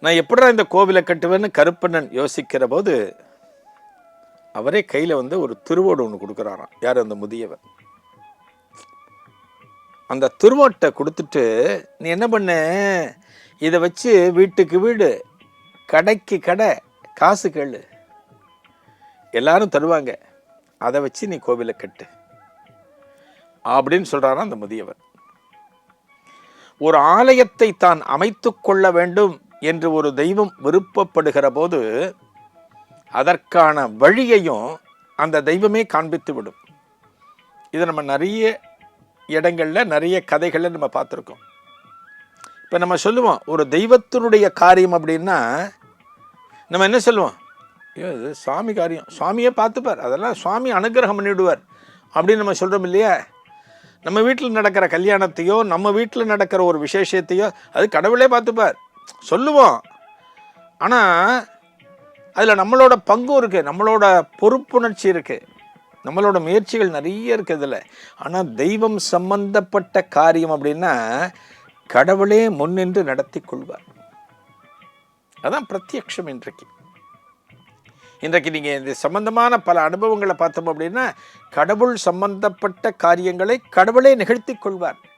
நான் எப்படிடா இந்த கோவிலை கட்டுவேன்னு கருப்பண்ணன் யோசிக்கிற போது அவரே கையில் ஒரு திருவோடு ஒன்று கொடுக்குறாராம். யார்? அந்த முதியவர். அந்த திருவோட்டை கொடுத்துட்டு, நீ என்ன பண்ண, இதை வச்சு வீட்டுக்கு வீடு, கடைக்கு கடை, காசு கேளு, எல்லாரும் தருவாங்க, அதை வச்சு நீ கோவிலை கட்டு அப்படின்னு சொல்றாராம் அந்த முதியவர். ஒரு ஆலயத்தை தான் அமைத்து கொள்ள வேண்டும் என்று ஒரு தெய்வம் விருப்பப்படுகிற போது அதற்கான வழியையும் அந்த தெய்வமே காண்பித்து விடும். இதை நம்ம நிறைய இடங்கள்ல நிறைய கதைகளை நம்ம பார்த்துருக்கோம். இப்போ நம்ம சொல்லுவோம் ஒரு தெய்வத்தினுடைய காரியம் அப்படின்னா நம்ம என்ன சொல்லுவோம், ஐயோ இது சுவாமி காரியம், சுவாமியே பார்த்துப்பார், அதெல்லாம் சுவாமி அனுகிரகம் பண்ணிவிடுவார் அப்படின்னு நம்ம சொல்கிறோம் இல்லையா? நம்ம வீட்டில் நடக்கிற கல்யாணத்தையோ நம்ம வீட்டில் நடக்கிற ஒரு விசேஷத்தையோ அது கடவுளே பார்த்துப்பார் சொல்லுவோம். ஆனால் அதில் நம்மளோட பங்கும் இருக்குது, நம்மளோட பொறுப்புணர்ச்சி இருக்குது, நம்மளோட முயற்சிகள் நிறைய இருக்குது இதில். ஆனால் தெய்வம் சம்பந்தப்பட்ட காரியம் அப்படின்னா கடவுளே முன்னின்று நடத்தி கொள்வார். அதான் பிரத்யக்ஷம். இன்றைக்கு நீங்கள் இந்த சம்பந்தமான பல அனுபவங்களை பார்த்தோம் அப்படின்னா கடவுள் சம்பந்தப்பட்ட காரியங்களை கடவுளே நிகழ்த்தி கொள்வார்.